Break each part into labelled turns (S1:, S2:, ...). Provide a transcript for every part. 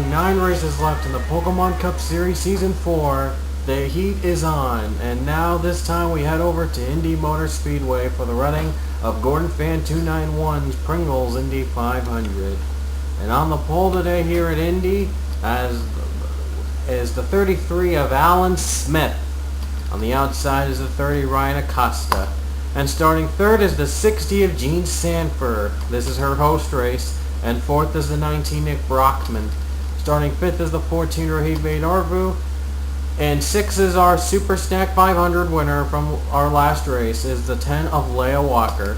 S1: 9 races left in the Pokemon Cup Series Season 4. The heat is on, and now this time we head over to Indy Motor Speedway for the running of Gordon Fan 291's Pringles Indy 500. And on the pole today here at Indy is the 33 of Alan Smith. On the outside is the 30 Ryan Acosta. And starting third is the 60 of Jean Sanford. This is her host race. And fourth is the 19 Nick Brockman. Starting fifth is the 14 Rahid Arvu. And sixth is our Super Snack 500 winner from our last race is the 10 of Leah Walker.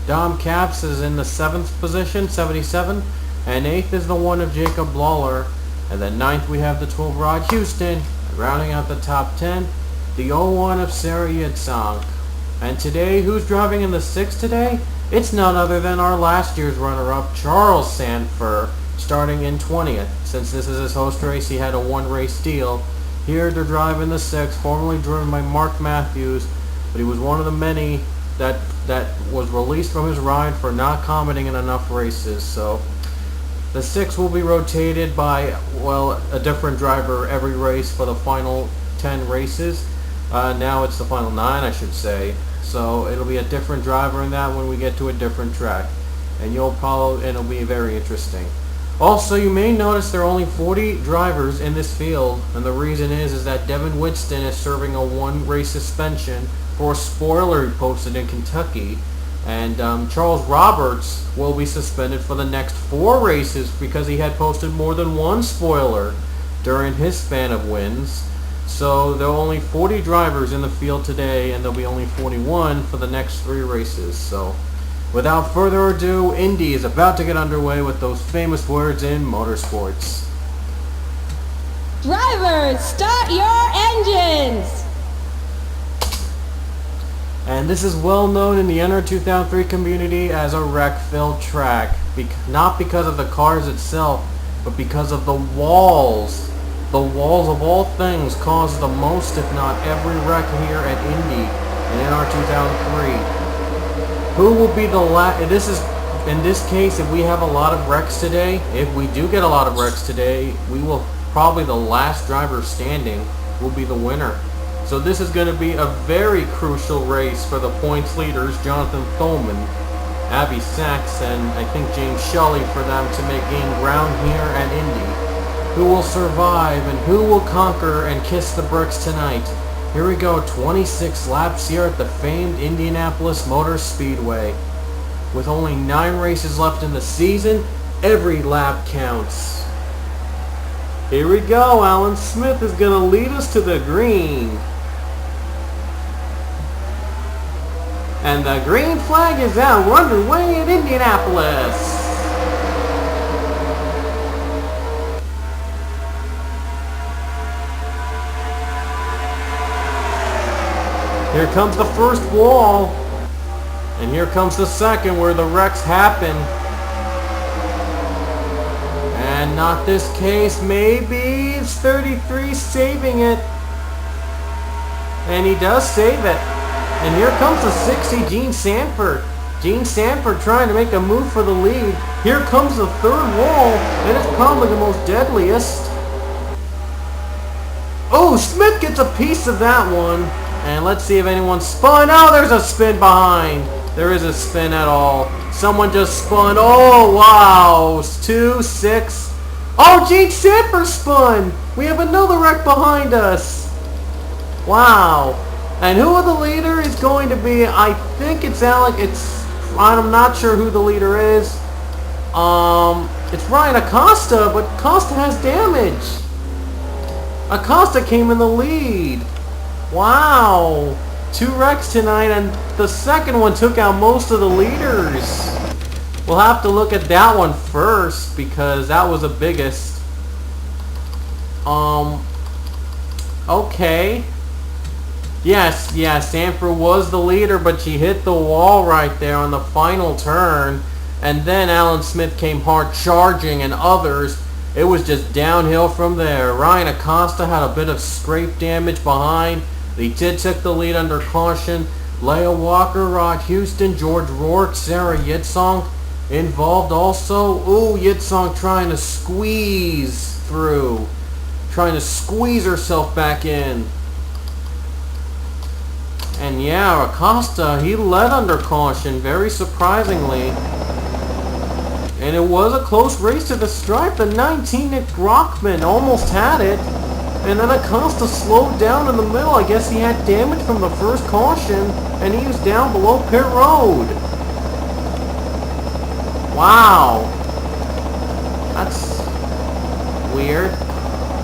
S1: Dom Capps is in the 7th position, 77. And 8th is the 1 of Jacob Lawler. And then 9th we have the 12 Rod Houston. Rounding out the top 10, the 01 of Sarah Yitzhak. And today, who's driving in the 6th today? It's none other than our last year's runner-up, Charles Sanford, starting in 20th. Since this is his host race, he had a one-race deal. Here they're driving the 6th, formerly driven by Mark Matthews, but he was one of the many that was released from his ride for not commenting in enough races. So the 6th will be rotated by, well, a different driver every race for the final 10 races. Now it's the final 9, I should say. So it'll be a different driver in that when we get to a different track. And it'll be very interesting. Also, you may notice there are only 40 drivers in this field, and the reason is that Devin Winston is serving a one-race suspension for a spoiler he posted in Kentucky, and Charles Roberts will be suspended for the next 4 races because he had posted more than one spoiler during his span of wins. So there are only 40 drivers in the field today, and there'll be only 41 for the next 3 races. So without further ado, Indy is about to get underway with those famous words in motorsports.
S2: Drivers, start your engines!
S1: And this is well known in the NR 2003 community as a wreck-filled track. Not because of the cars itself, but because of the walls. The walls of all things cause the most, if not every, wreck here at Indy in NR 2003. Who will be the last? In this case, if we have a lot of wrecks today, if we do get a lot of wrecks today, we will probably the last driver standing will be the winner. So this is going to be a very crucial race for the points leaders, Jonathan Thoman, Abby Sachs, and I think James Shelley, for them to gain ground here at Indy. Who will survive and who will conquer and kiss the bricks tonight? Here we go, 26 laps here at the famed Indianapolis Motor Speedway. With only 9 races left in the season, every lap counts. Here we go, Alan Smith is going to lead us to the green. And the green flag is out. We're underway at Indianapolis. Here comes the first wall, and here comes the second where the wrecks happen. And not this case, maybe it's 33 saving it. And he does save it. And here comes the 60, Jean Sanford. Jean Sanford trying to make a move for the lead. Here comes the third wall, and it's probably the most deadliest. Oh, Smith gets a piece of that one. And let's see if anyone spun. Oh, there's a spin behind. There is a spin at all. Someone just spun. Oh, wow. 2, 6. Oh, Jean Sanford spun. We have another wreck behind us. Wow. And who the leader is going to be? I think it's Alec. I'm not sure who the leader is. It's Ryan Acosta, but Acosta has damage. Acosta came in the lead. Wow, 2 wrecks tonight, and the second one took out most of the leaders. We'll have to look at that one first because that was the biggest. Okay. Yes, Sanford was the leader, but she hit the wall right there on the final turn. And then Alan Smith came hard charging, and others. It was just downhill from there. Ryan Acosta had a bit of scrape damage behind. They did take the lead under caution. Leah Walker, Rod Houston, George Rourke, Sarah Yitzhak, Involved also, ooh, Yitzhak trying to squeeze through. Trying to squeeze herself back in. And yeah, Acosta, he led under caution, very surprisingly. And it was a close race to the stripe. The 19, Nick Brockman, almost had it. And then Acosta slowed down in the middle. I guess he had damage from the first caution, and he was down below pit road. Wow. That's weird.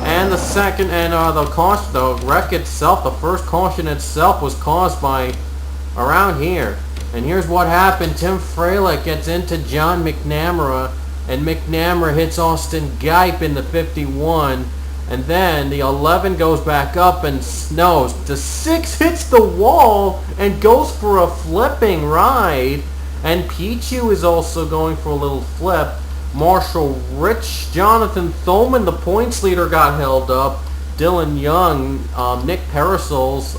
S1: And the second, and the wreck itself, the first caution itself was caused by around here. And here's what happened. Tim Freilich gets into John McNamara, and McNamara hits Austin Geip in the 51. And then the 11 goes back up and snows. The 6 hits the wall and goes for a flipping ride. And Pichu is also going for a little flip. Marshall Rich, Jonathan Thoman, the points leader, got held up. Dylan Young, Nick Parasols,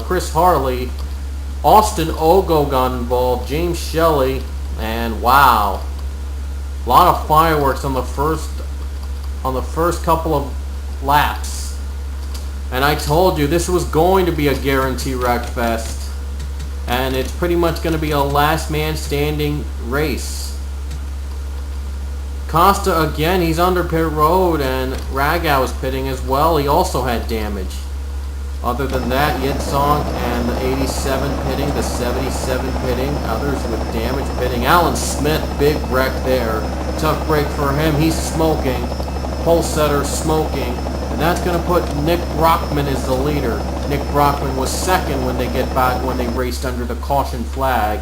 S1: Chris Harley, Austin Ogo got involved, James Shelley, and wow, a lot of fireworks on the first couple of laps. And I told you this was going to be a guarantee wreck fest, and it's pretty much going to be a last man standing race. Costa again, he's under pit road, and Ragow is pitting as well. He also had damage. Other than that, Yitzhak and the 87 pitting, the 77 pitting, others with damage pitting. Alan Smith, big wreck there. Tough break for him. He's smoking. Pole setter smoking. And that's going to put Nick Brockman as the leader. Nick Brockman was second when they raced under the caution flag.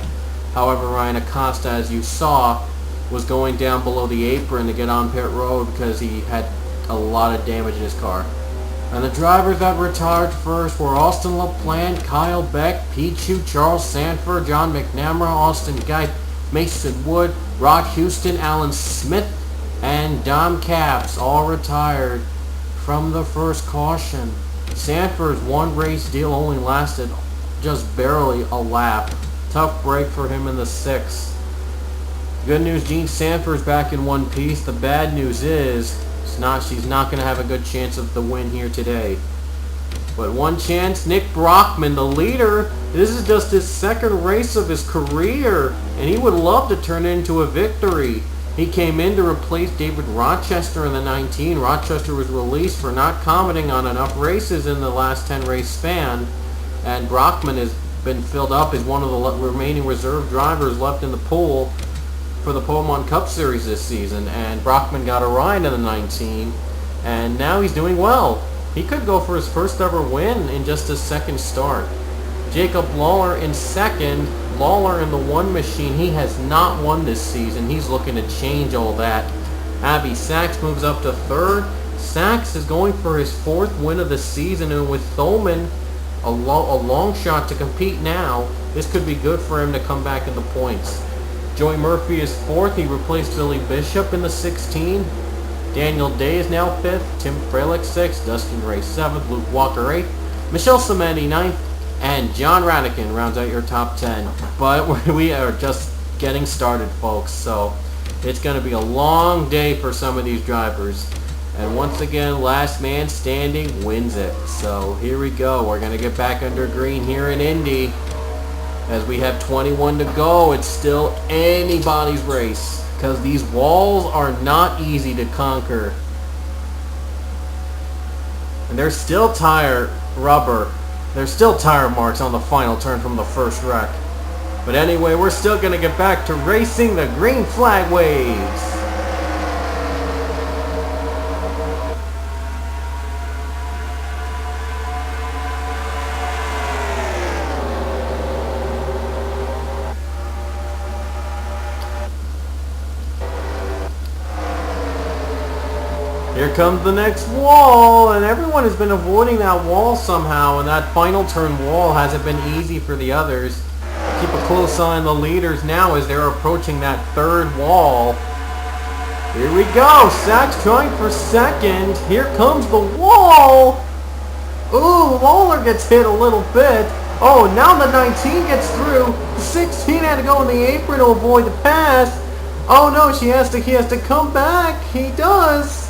S1: However, Ryan Acosta, as you saw, was going down below the apron to get on pit road because he had a lot of damage in his car. And the drivers that retired first were Austin LaPlante, Kyle Beck, Pichu, Charles Sanford, John McNamara, Austin Geip, Mason Wood, Rod Houston, Alan Smith, and Dom Capps all retired from the first caution. Sanford's one race deal only lasted just barely a lap. Tough break for him in the 6th. Good news, Gene Sanford's back in one piece. The bad news is she's not going to have a good chance of the win here today. But one chance, Nick Brockman, the leader. This is just his second race of his career, and he would love to turn it into a victory. He came in to replace David Rochester in the 19. Rochester was released for not commenting on enough races in the last 10 race span, and Brockman has been filled up as one of the remaining reserve drivers left in the pool for the Pokemon Cup Series this season. And Brockman got a ride in the 19, and now he's doing well. He could go for his first ever win in just his second start. Jacob Lawler in second. Lawler in the 1 machine. He has not won this season. He's looking to change all that. Abby Sachs moves up to third. Sachs is going for his 4th win of the season, and with Thoman a long shot to compete now, this could be good for him to come back in the points. Joey Murphy is 4th. He replaced Billy Bishop in the 16. Daniel Day is now 5th. Tim Freilich 6th. Dustin Ray 7th. Luke Walker 8th. Michelle Cimenti 9th. And John Radican rounds out your top 10. But we are just getting started, folks. So it's going to be a long day for some of these drivers. And once again, last man standing wins it. So here we go. We're going to get back under green here in Indy. As we have 21 to go, it's still anybody's race, because these walls are not easy to conquer. And there's still tire marks on the final turn from the first wreck. But anyway, we're still going to get back to racing. The green flag waves. Here comes the next wall, and everyone has been avoiding that wall somehow, and that final turn wall hasn't been easy for the others. Keep a close eye on the leaders now as they're approaching that 3rd wall. Here we go. Sachs trying for second. Here comes the wall. Ooh, Lawler gets hit a little bit. Oh, now the 19 gets through. The 16 had to go in the apron to avoid the pass. Oh no, he has to come back. He does.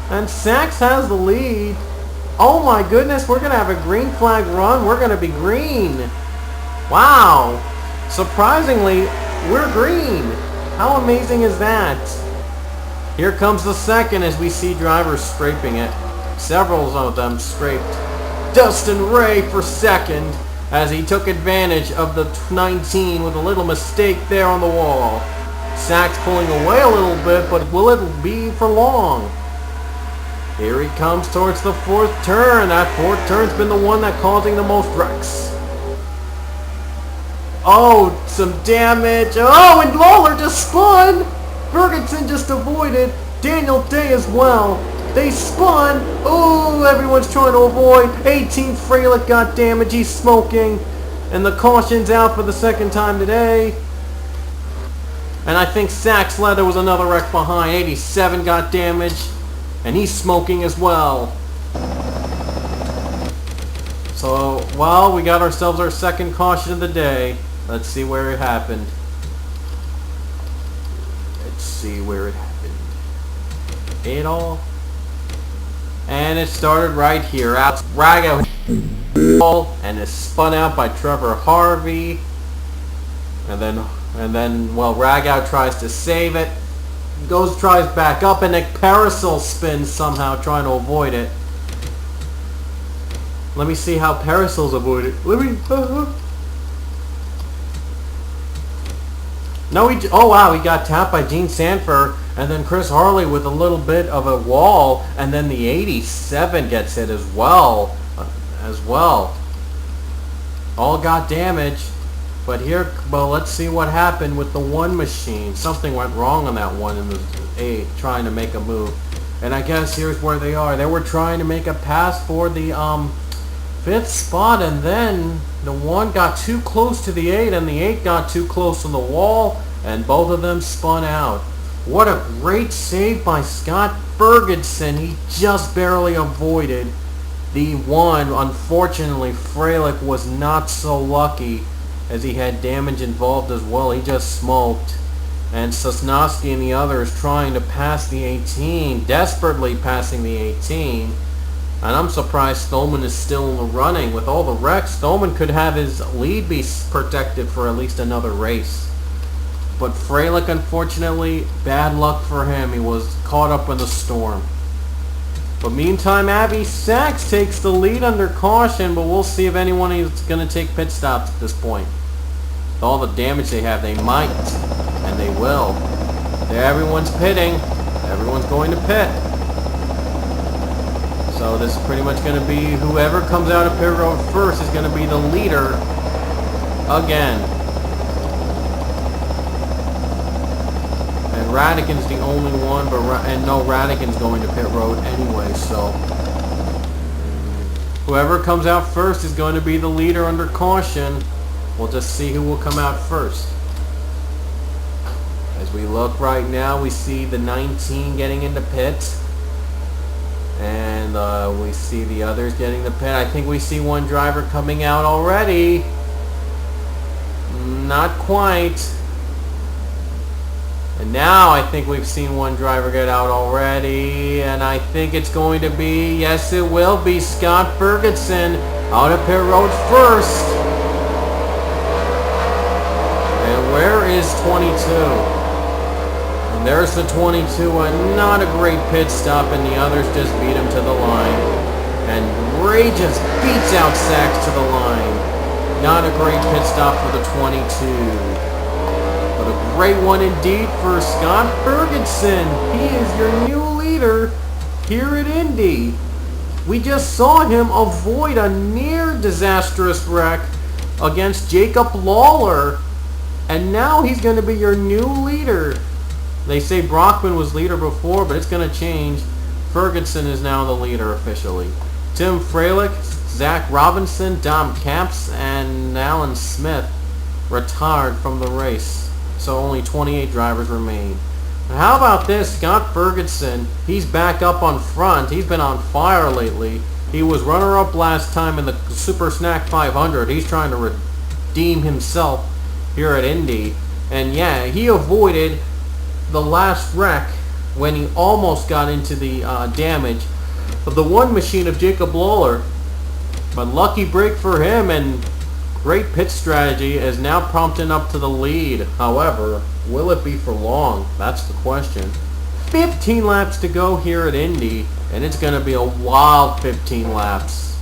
S1: And Sachs has the lead. Oh my goodness, we're going to have a green flag run. We're going to be green. Wow. Surprisingly, we're green. How amazing is that? Here comes the second as we see drivers scraping it. Several of them scraped. Dustin Ray for second as he took advantage of the 19 with a little mistake there on the wall. Sachs pulling away a little bit, but will it be for long? Here he comes towards the fourth turn. That fourth turn's been the one that's causing the most wrecks. Oh, some damage. Oh, and Lawler just spun. Ferguson just avoided. Daniel Day as well. They spun. Oh, everyone's trying to avoid. 18 Freilich got damage. He's smoking. And the caution's out for the second time today. And I think Sachs Leather was another wreck behind. 87 got damage. And he's smoking as well. So, well, we got ourselves our second caution of the day. Let's see where it happened. Let's see where it happened. Adolf. And it started right here. Out Raga and is spun out by Trevor Harvey. And then well, Ragout tries to save it. Tries back up, and a parasol spins somehow, trying to avoid it. Let me see how parasols avoid it. No, oh wow, he got tapped by Gene Sanford, and then Chris Harley with a little bit of a wall, and then the 87 gets hit as well. All got damage. But here, well, let's see what happened with the one machine. Something went wrong on that one in the 8, trying to make a move. And I guess here's where they are. They were trying to make a pass for the 5th spot, and then the 1 got too close to the 8, and the 8 got too close to the wall, and both of them spun out. What a great save by Scott Ferguson. He just barely avoided the 1. Unfortunately, Freilich was not so lucky, as he had damage involved as well. He just smoked. And Sosnowski and the others trying to pass the 18, desperately passing the 18. And I'm surprised Stolman is still in the running. With all the wrecks, Stolman could have his lead be protected for at least another race. But Freilich, unfortunately, bad luck for him. He was caught up in the storm. But meantime, Abby Sachs takes the lead under caution, but we'll see if anyone is going to take pit stops at this point. With all the damage they have, they might, and they will. Everyone's pitting. Everyone's going to pit. So this is pretty much going to be whoever comes out of pit road first is going to be the leader again. And Radican's the only one, but Radican's going to pit road anyway, so whoever comes out first is going to be the leader under caution. We'll just see who will come out first. As we look right now, we see the 19 getting into pit, and we see the others getting the pit. I think we see one driver coming out already. Not quite. And now I think we've seen one driver get out already, and I think it's going to be, yes it will be, Scott Ferguson out of pit road first. And where is 22? And there's the 22, and not a great pit stop, and the others just beat him to the line. And Ray just beats out Sachs to the line. Not a great pit stop for the 22. But a great one indeed for Scott Ferguson. He is your new leader here at Indy. We just saw him avoid a near disastrous wreck against Jacob Lawler. And now he's going to be your new leader. They say Brockman was leader before, but it's going to change. Ferguson is now the leader officially. Tim Freilich, Zach Robinson, Dom Capps, and Alan Smith retired from the race. So only 28 drivers remain. And how about this? Scott Ferguson, he's back up on front. He's been on fire lately. He was runner-up last time in the Super Snack 500. He's trying to redeem himself here at Indy. And yeah, he avoided the last wreck when he almost got into the damage of the one machine of Jacob Lawler. But lucky break for him, and great pit strategy is now prompting up to the lead. However, will it be for long? That's the question. 15 laps to go here at Indy, and it's going to be a wild 15 laps.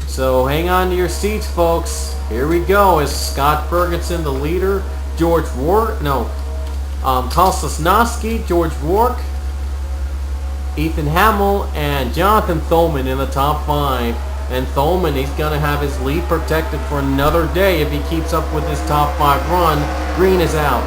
S1: So hang on to your seats, folks. Here we go. Is Scott Ferguson the leader? Carl Sosnowski, George Rourke, Ethan Hamill, and Jonathan Thoman in the top 5. And Thoman, he's going to have his lead protected for another day if he keeps up with his top 5 run. Green is out.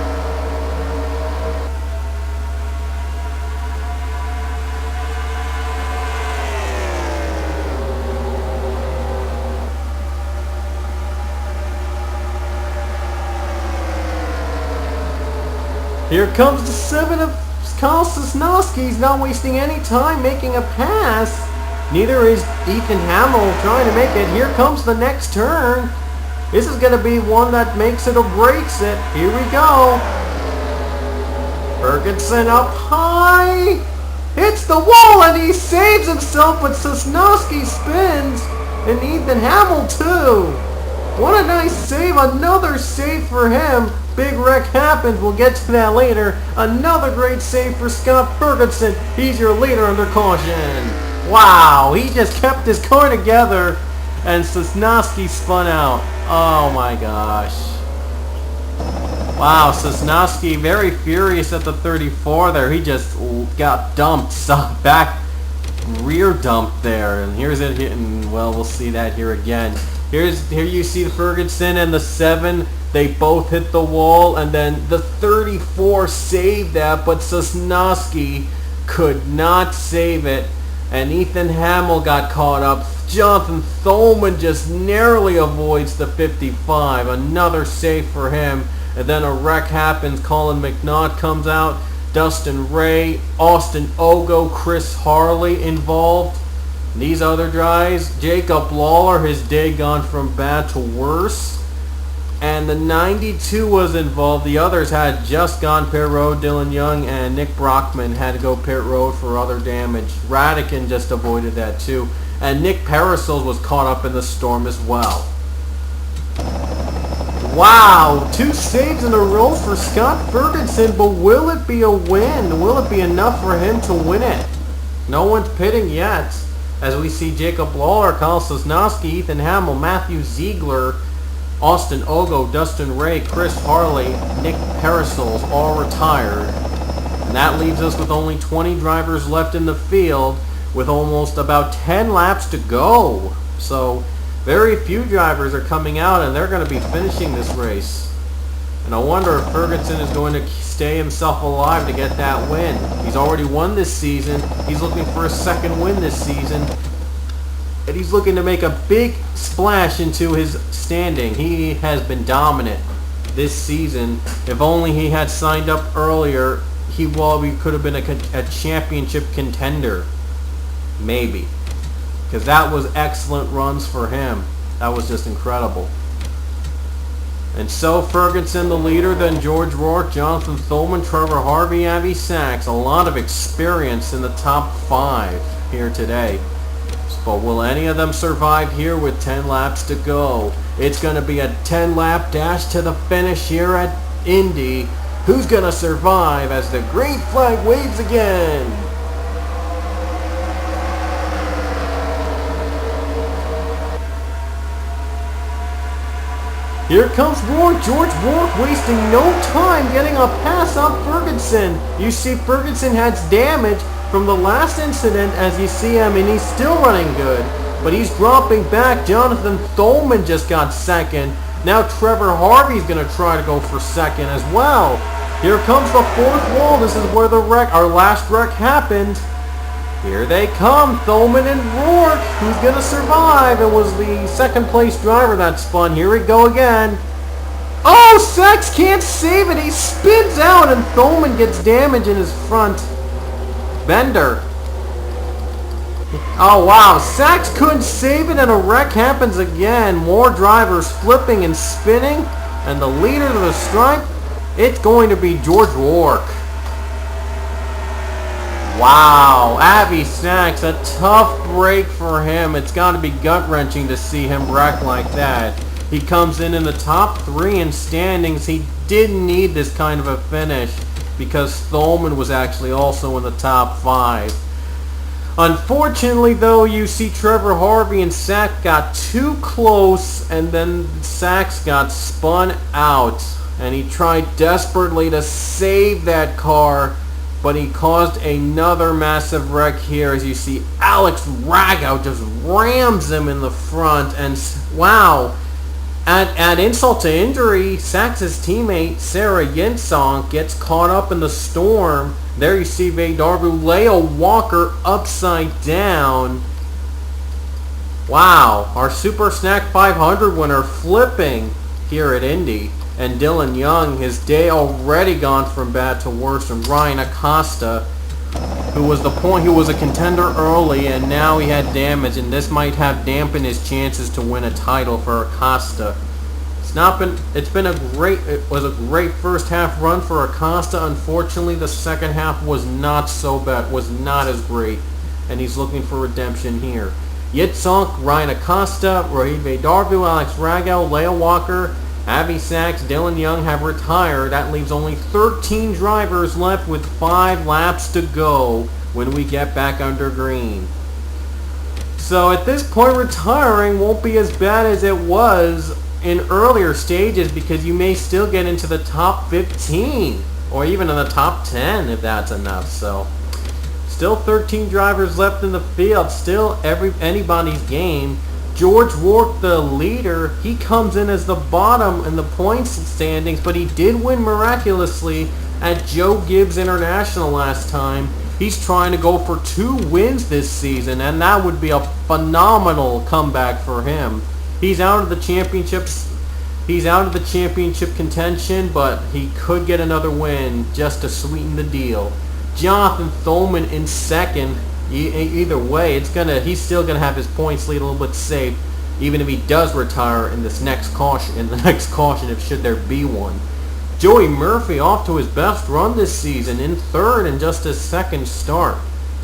S1: Here comes the 7 of Carl Sosnowski. He's not wasting any time making a pass. Neither is Ethan Hamill trying to make it. Here comes the next turn. This is going to be one that makes it or breaks it. Here we go. Ferguson up high. Hits the wall and he saves himself, but Sosnowski spins. And Ethan Hamill too. What a nice save. Another save for him. Big wreck happens. We'll get to that later. Another great save for Scott Ferguson. He's your leader under caution. Wow, he just kept his car together and Sosnowski spun out. Oh my gosh. Wow, Sosnowski very furious at the 34 there. He just got dumped, rear dumped there. And here's it hitting, well, we'll see that here again. Here you see the Ferguson and the 7. They both hit the wall, and then the 34 saved that, but Sosnowski could not save it. And Ethan Hamill got caught up. Jonathan Thoman just narrowly avoids the 55. Another save for him. And then a wreck happens. Colin McNaught comes out. Dustin Ray, Austin Ogo, Chris Harley involved. And these other guys, Jacob Lawler, his day gone from bad to worse. And the 92 was involved. The others had just gone pit road. Dylan Young and Nick Brockman had to go pit road for other damage. Radican just avoided that too. And Nick Parasols was caught up in the storm as well. Wow, 2 saves in a row for Scott Ferguson, but will it be a win? Will it be enough for him to win it? No one's pitting yet. As we see Jacob Lawler, Carl Sosnowski, Ethan Hamill, Matthew Ziegler, Austin Ogo, Dustin Ray, Chris Harley, Nick Parasols all retired. And that leaves us with only 20 drivers left in the field with almost about 10 laps to go. So very few drivers are coming out and they're going to be finishing this race. And I wonder if Ferguson is going to stay himself alive to get that win. He's already won this season. He's looking for a second win this season. And he's looking to make a big splash into his standing. He has been dominant this season. If only he had signed up earlier, he could have been a championship contender. Maybe. Because that was excellent runs for him. That was just incredible. And so Ferguson the leader, then George Rourke, Jonathan Thoman, Trevor Harvey, Avi Sachs. A lot of experience in the top 5 here today. But will any of them survive here with 10 laps to go? It's going to be a 10-lap dash to the finish here at Indy. Who's going to survive as the green flag waves again? Here comes Rourke. George Rourke wasting no time getting a pass on Ferguson. You see Ferguson has damage from the last incident as you see him, and he's still running good. But he's dropping back. Jonathan Thoman just got second. Now Trevor Harvey's going to try to go for second as well. Here comes the 4th wall. This is where our last wreck happened. Here they come, Thoman and Rourke. Who's going to survive? It was the second place driver that spun. Here we go again. Oh, Sachs can't save it. He spins out and Thoman gets damage in his front bender. Oh wow, Sachs couldn't save it and a wreck happens again. More drivers flipping and spinning. And the leader of the stripe, it's going to be George Rourke. Wow, Avi Snacks, a tough break for him. It's got to be gut-wrenching to see him wreck like that. He comes in the top 3 in standings. He didn't need this kind of a finish because Thulman was actually also in the top 5. Unfortunately, though, you see Trevor Harvey and Sack got too close, and then Sachs got spun out, and he tried desperately to save that car, but he caused another massive wreck here. As you see, Alex Ragow just rams him in the front, and wow. At insult to injury, Sachs' teammate Sarah Yensong gets caught up in the storm. There you see Darbu Leo Walker upside down. Wow, our Super Snack 500 winner flipping here at Indy. And Dylan Young, his day already gone from bad to worse. And Ryan Acosta, who was a contender early, and now he had damage, and this might have dampened his chances to win a title for Acosta. It was a great first half run for Acosta. Unfortunately, the second half was not so bad, was not as great, and he's looking for redemption here. Yitzhak, Ryan Acosta, Rohit Darbu, Alex Ragow, Leo Walker, Avi Sachs, Dylan Young have retired. That leaves only 13 drivers left with 5 laps to go when we get back under green. So at this point, retiring won't be as bad as it was in earlier stages, because you may still get into the top 15 or even in the top 10 if that's enough. So still 13 drivers left in the field, still anybody's game. George Rourke, the leader, he comes in as the bottom in the points standings, but he did win miraculously at Joe Gibbs International last time. He's trying to go for 2 wins this season, and that would be a phenomenal comeback for him. He's out of the championships. He's out of the championship contention, but he could get another win just to sweeten the deal. Jonathan Thulman in second. Either way, he's still gonna have his points lead a little bit safe, even if he does retire in this next caution. If should there be one. Joey Murphy off to his best run this season, in third in just his second start.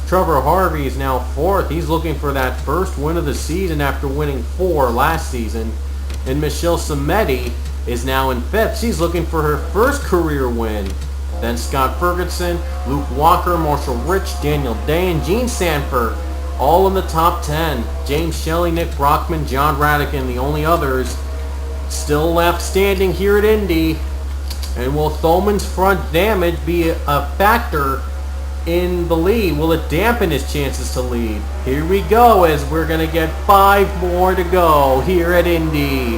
S1: Trevor Harvey is now fourth. He's looking for that first win of the season after winning 4 last season. And Michelle Samedi is now in fifth. She's looking for her first career win. Then Scott Ferguson, Luke Walker, Marshall Rich, Daniel Day, and Gene Sanford, all in the top 10. James Shelley, Nick Brockman, John Radican, the only others still left standing here at Indy. And will Thulman's front damage be a factor in the lead? Will it dampen his chances to lead? Here we go, as we're going to get 5 more to go here at Indy.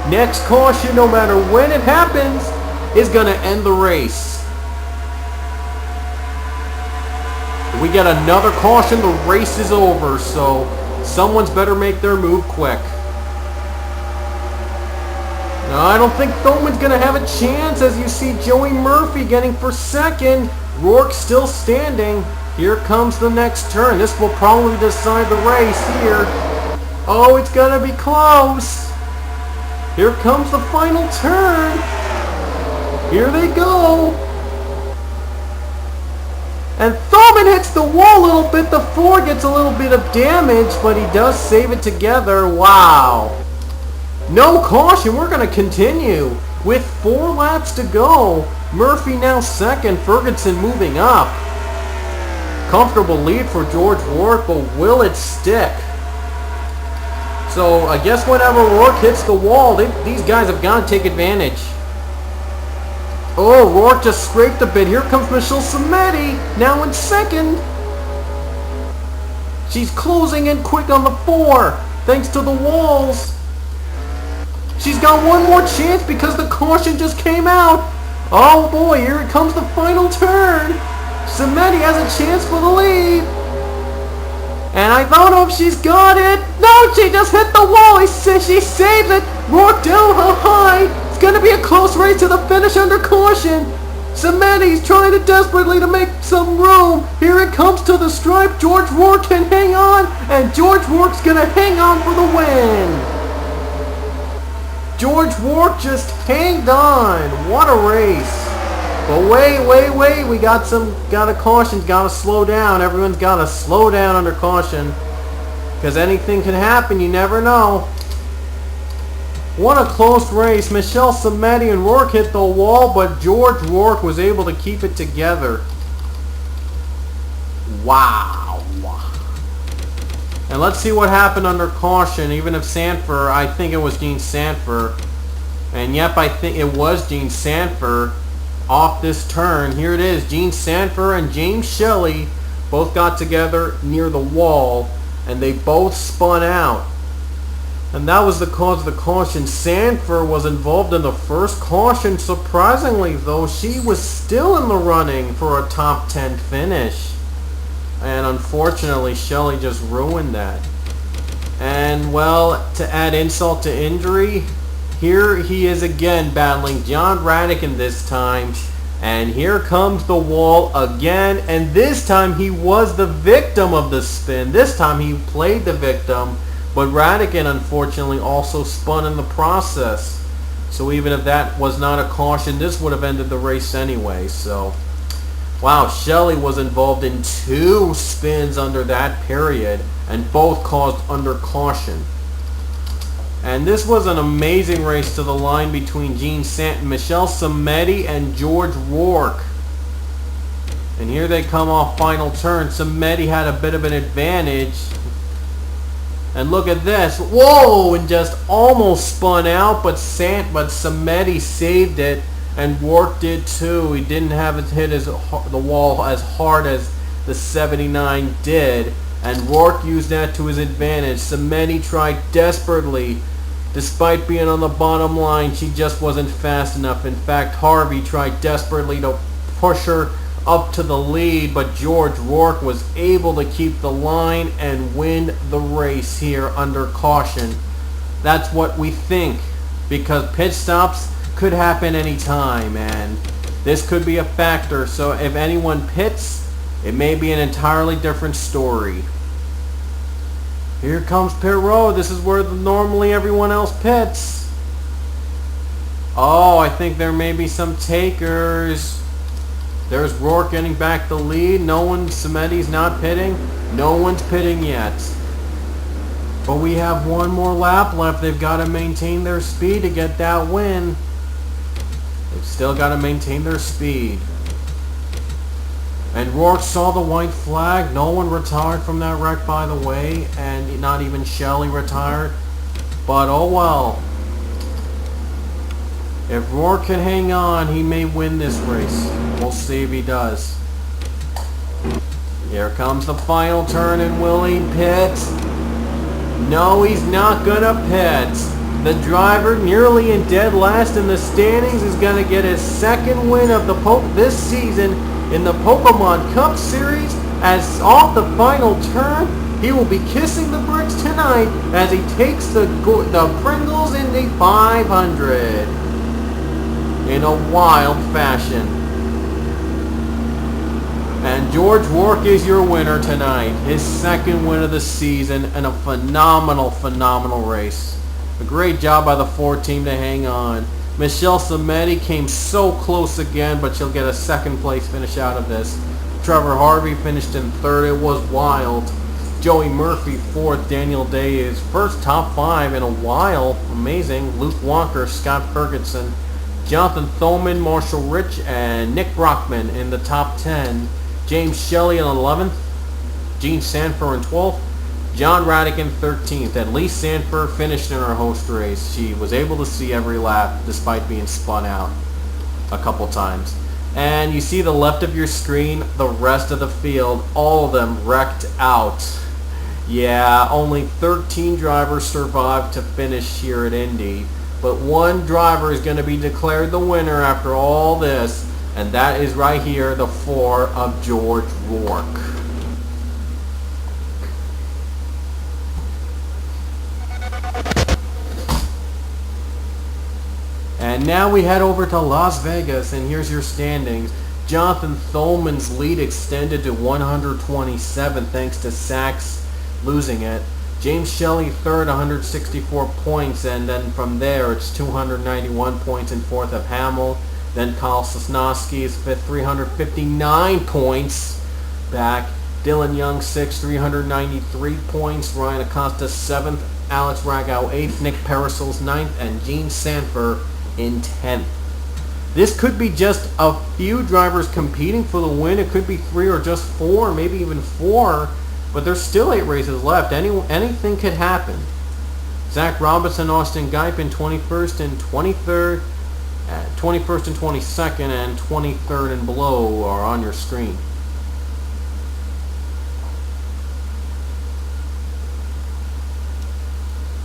S1: Next caution, no matter when it happens, is going to end the race. We get another caution, the race is over, so someone's better make their move quick. Now, I don't think Thulman's going to have a chance, as you see Joey Murphy getting for second. Rourke still standing. Here comes the next turn. This will probably decide the race here. Oh, it's going to be close. Here comes the final turn. Here they go. And Thulman hits the wall a little bit. The 4 gets a little bit of damage, but he does save it together. Wow. No caution. We're going to continue with 4 laps to go. Murphy now second. Ferguson moving up. Comfortable lead for George Rourke, but will it stick? So I guess whenever Rourke hits the wall, these guys have got to take advantage. Oh, Rourke just scraped a bit. Here comes Michelle Samedi, now in second. She's closing in quick on the 4, thanks to the walls. She's got one more chance because the caution just came out. Oh boy, here it comes the final turn. Samedi has a chance for the lead. And I don't know if she's got it. No, she just hit the wall. She saved it. Rourke down high. It's going to be a close race to the finish under caution. Samedi's trying to desperately to make some room. Here it comes to the stripe. George Rourke can hang on. And George Rourke's going to hang on for the win. George Rourke just hanged on. What a race. But wait, we got a caution, got to slow down. Everyone's got to slow down under caution, because anything can happen, you never know. What a close race. Michelle Cimetti and Rourke hit the wall, but George Rourke was able to keep it together. Wow. And let's see what happened under caution, even if Sanford, I think it was Gene Sanford. And yep, I think it was Gene Sanford off this turn. Here it is. Gene Sanford and James Shelley both got together near the wall, and they both spun out. And that was the cause of the caution. Sanford was involved in the first caution. Surprisingly, though, she was still in the running for a top 10 finish. And unfortunately, Shelley just ruined that. And, well, to add insult to injury, here he is again battling John Radican this time. And here comes the wall again. And this time he was the victim of the spin. This time he played the victim. But Radican, unfortunately, also spun in the process. So even if that was not a caution, this would have ended the race anyway. So, wow, Shelley was involved in 2 spins under that period, and both caused under caution. And this was an amazing race to the line between Michelle Cimetti and George Rourke. And here they come off final turn. Cimetti had a bit of an advantage. And look at this. Whoa! And just almost spun out, but Cimetti saved it, and Rourke did too. He didn't have it hit the wall as hard as the 79 did, and Rourke used that to his advantage. Cimetti tried desperately. Despite being on the bottom line, she just wasn't fast enough. In fact, Harvey tried desperately to push her up to the lead, but George Rourke was able to keep the line and win the race here under caution. That's what we think, because pit stops could happen anytime, and this could be a factor. So if anyone pits, it may be an entirely different story. Here comes pit road. This is where normally everyone else pits. Oh, I think there may be some takers. There's Rourke getting back the lead. Cimetti's not pitting. No one's pitting yet. But we have one more lap left. They've got to maintain their speed to get that win. They've still got to maintain their speed. And Rourke saw the white flag. No one retired from that wreck, by the way. And not even Shelley retired. But oh well. If Rourke can hang on, he may win this race. We'll see if he does. Here comes the final turn, and will he pit? No, he's not gonna pit. The driver, nearly in dead last in the standings, is gonna get his second win of this season in the Pokemon Cup Series. As off the final turn, he will be kissing the bricks tonight as he takes the Pringles Indy 500 in a wild fashion. And George Rourke is your winner tonight. His second win of the season, and a phenomenal race. A great job by the Ford team to hang on. Michelle Cimetti came so close again, but she'll get a second place finish out of this. Trevor Harvey finished in third. It was wild. Joey Murphy fourth. Daniel Day is first top 5 in a while. Amazing. Luke Walker, Scott Ferguson, Jonathan Thoman, Marshall Rich, and Nick Brockman in the top 10. James Shelley in 11th. Gene Sanford in 12th. John Radican 13th. And Lee Sanford finished in our host race. She was able to see every lap despite being spun out a couple times. And you see the left of your screen, the rest of the field, all of them wrecked out. Yeah, only 13 drivers survived to finish here at Indy. But one driver is going to be declared the winner after all this, and that is right here, the 4 of George Rourke. And now we head over to Las Vegas, and here's your standings. Jonathan Thoman's lead extended to 127 thanks to Sachs losing it. James Shelley third, 164 points, and then from there it's 291 points in fourth of Hamill. Then Kyle Sosnowski is 5th, 359 points back. Dylan Young 6th, 393 points. Ryan Acosta 7th. Alex Ragow 8th. Nick Parasols 9th. And Gene Sanford in 10th. This could be just a few drivers competing for the win. It could be 3 or just 4, maybe even 4. But there's still 8 races left. Anything could happen. Zach Robinson, Austin Geip in 21st and 23rd. 21st and 22nd and 23rd and below are on your screen.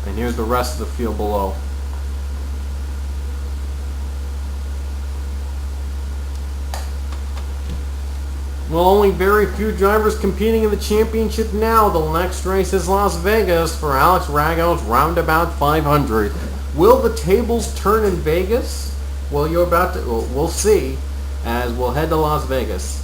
S1: And here's the rest of the field below. Well, only very few drivers competing in the championship now. The next race is Las Vegas for Alex Ragow's Roundabout 500. Will the tables turn in Vegas? Well, we'll see as we'll head to Las Vegas.